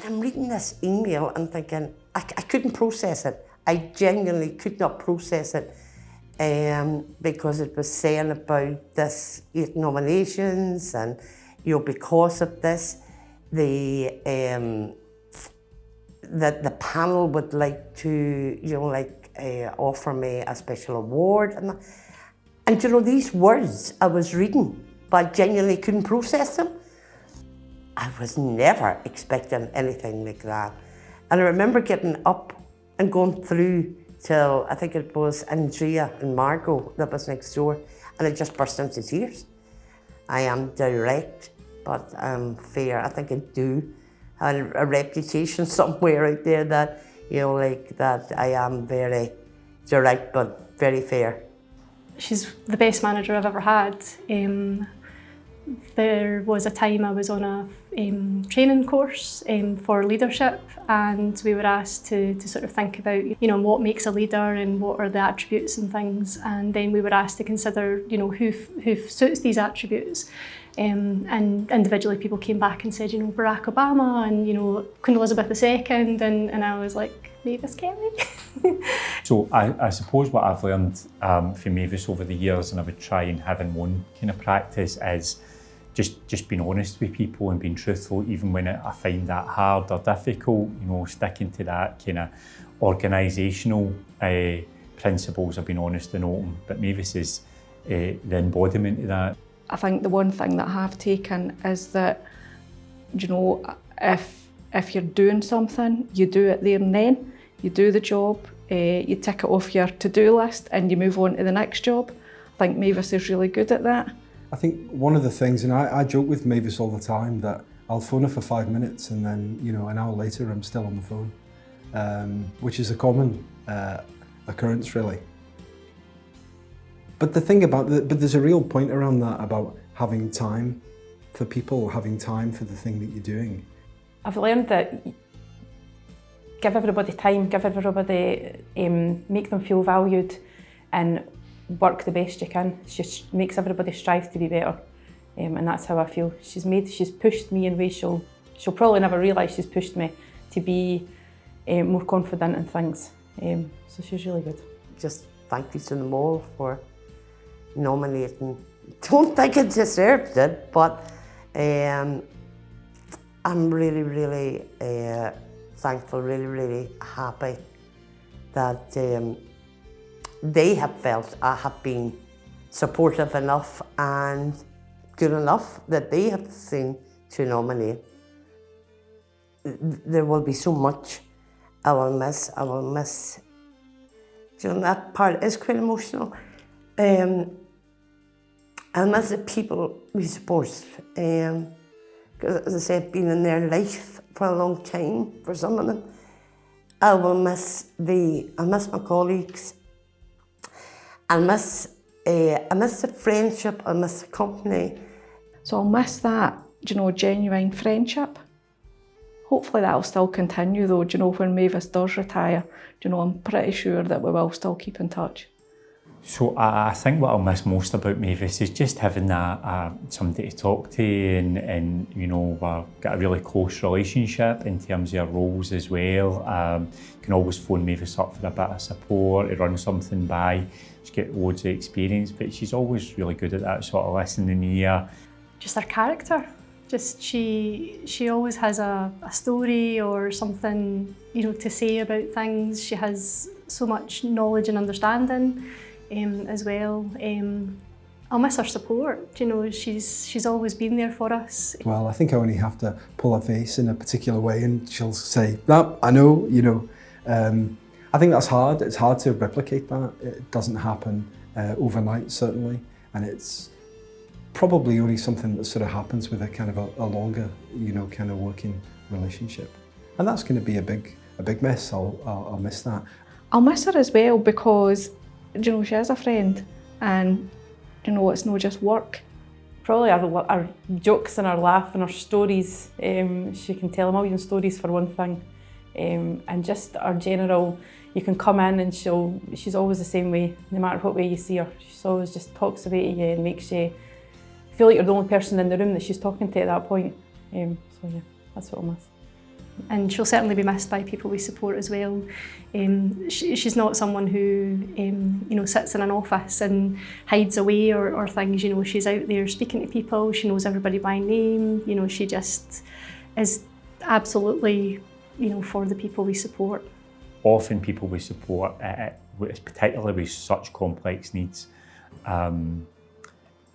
And I'm reading this email and thinking, I couldn't process it. I genuinely could not process it because it was saying about this 8 nominations and, because of this, the panel would like to, offer me a special award. And these words I was reading, but I genuinely couldn't process them. I was never expecting anything like that. And I remember getting up and going through till, I think it was Andrea and Margot that was next door, and I just burst into tears. I am direct, but I'm fair. I think I do have a reputation somewhere out there that, that I am very direct, but very fair. She's the best manager I've ever had. There was a time I was on a training course for leadership, and we were asked to sort of think about what makes a leader and what are the attributes and things, and then we were asked to consider who suits these attributes, and individually people came back and said Barack Obama and Queen Elizabeth II, and I was like, Mavis Kelly. So I suppose what I've learned from Mavis over the years, and I would try and have in one kind of practice, is just being honest with people and being truthful, even when I find that hard or difficult. Sticking to that kind of organisational principles of being honest and open. But Mavis is the embodiment of that. I think the one thing that I have taken is that, if you're doing something, you do it there and then. You do the job, you tick it off your to-do list and you move on to the next job. I think Mavis is really good at that. I think one of the things, and I joke with Mavis all the time, that I'll phone her for 5 minutes and then, an hour later I'm still on the phone, which is a common occurrence really. But the thing but there's a real point around that about having time for people, having time for the thing that you're doing. I've learned that give everybody time, give everybody, make them feel valued and work the best you can. It just makes everybody strive to be better, and that's how I feel. She's pushed me in ways she'll probably never realise she's pushed me to be more confident in things. So she's really good. Just thank you to them all for nominating. Don't think I deserved it, but I'm really, really thankful, really, really happy that they have felt I have been supportive enough and good enough that they have seen to nominate. There will be so much I will miss. That part is quite emotional. I'll miss the people we support. Because as I said, being in their life for a long time, for some of them, I miss my colleagues. I miss the friendship, I miss the company. So I'll miss that, genuine friendship. Hopefully that'll still continue though, when Mavis does retire, I'm pretty sure that we will still keep in touch. So I think what I'll miss most about Mavis is just having somebody to talk to, and we've got a really close relationship in terms of our roles as well. You can always phone Mavis up for a bit of support, to run something by. She's got loads of experience, but she's always really good at that sort of listening ear. Just her character. Just she always has a story or something to say about things. She has so much knowledge and understanding. As well. I'll miss her support. She's always been there for us. Well, I think I only have to pull her face in a particular way and she'll say, "No, I know," I think that's hard. It's hard to replicate that. It doesn't happen overnight, certainly, and it's probably only something that sort of happens with a kind of a longer, kind of working relationship. And that's going to be a big miss. I'll miss that. I'll miss her as well because she is a friend, and it's not just work. Probably our jokes and our laugh and our stories. She can tell a million stories for one thing, and just our general. You can come in and she's always the same way, no matter what way you see her. She always just talks away to you and makes you feel like you're the only person in the room that she's talking to at that point. So yeah, that's what I'll miss. and she'll certainly be missed by people we support as well. She's not someone who sits in an office and hides away or things. She's out there speaking to people. She knows everybody by name. She just is absolutely for the people we support. Often people we support, particularly with such complex needs,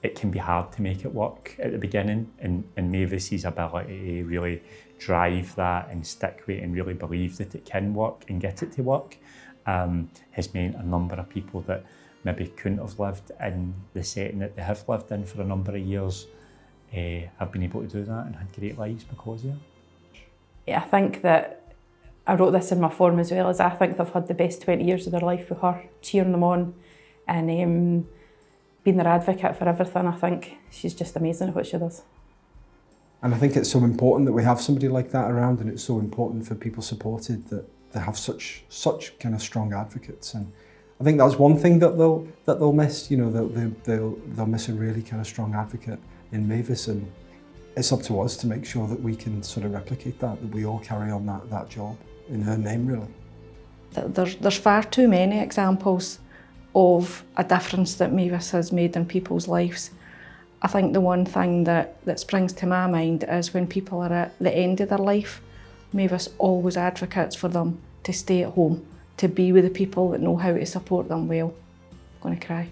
it can be hard to make it work at the beginning, and Mavis's ability to really drive that and stick with it and really believe that it can work and get it to work has meant a number of people that maybe couldn't have lived in the setting that they have lived in for a number of years have been able to do that and had great lives because of it. Yeah, I think that I wrote this in my form as well, as I think they've had the best 20 years of their life with her, cheering them on and being their advocate for everything. I think she's just amazing at what she does. And I think it's so important that we have somebody like that around, and it's so important for people supported that they have such kind of strong advocates. And I think that's one thing that they'll miss. They'll miss a really kind of strong advocate in Mavis, and it's up to us to make sure that we can sort of replicate that we all carry on that job in her name, really. There's far too many examples of a difference that Mavis has made in people's lives. I think the one thing that springs to my mind is when people are at the end of their life, Mavis always advocates for them to stay at home, to be with the people that know how to support them well. I'm going to cry.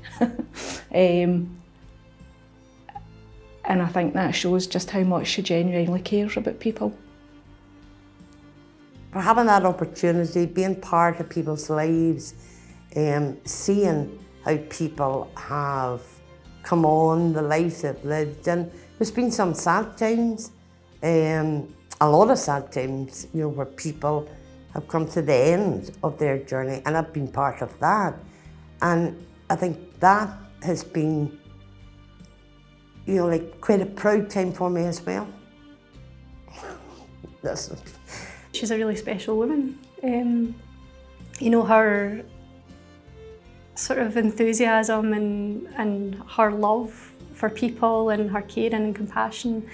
And I think that shows just how much she genuinely cares about people. For having that opportunity, being part of people's lives, seeing how people have come on, the lives they've lived, and there's been some sad times, a lot of sad times, where people have come to the end of their journey, and I've been part of that. And I think that has been, quite a proud time for me as well. She's a really special woman. Her sort of enthusiasm and her love for people and her caring and compassion,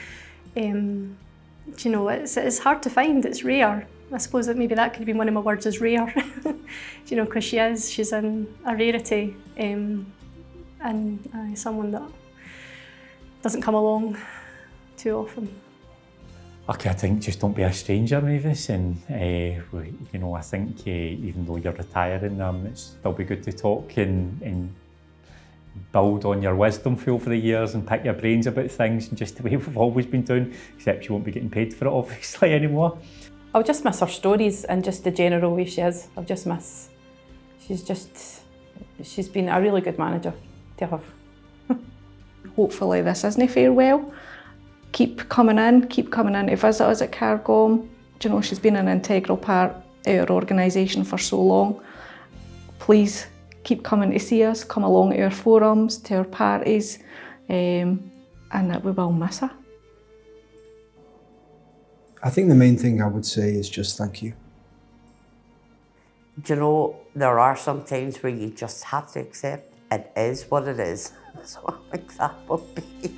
it's hard to find, it's rare. I suppose that maybe that could have been one of my words, is rare, because she's a rarity, and someone that doesn't come along too often. Okay, I think just don't be a stranger, Mavis, and I think even though you're retiring, it's still be good to talk and build on your wisdom over the years and pick your brains about things, and just the way we've always been doing, except you won't be getting paid for it obviously anymore. I'll just miss her stories and just the general way she is. I'll just miss, she's been a really good manager to have. Hopefully this isn't farewell. Keep coming in to visit us at Cairngorm. She's been an integral part of our organisation for so long. Please keep coming to see us, come along to our forums, to our parties, and that we will miss her. I think the main thing I would say is just thank you. There are some times where you just have to accept it is what it is. So I think that would be.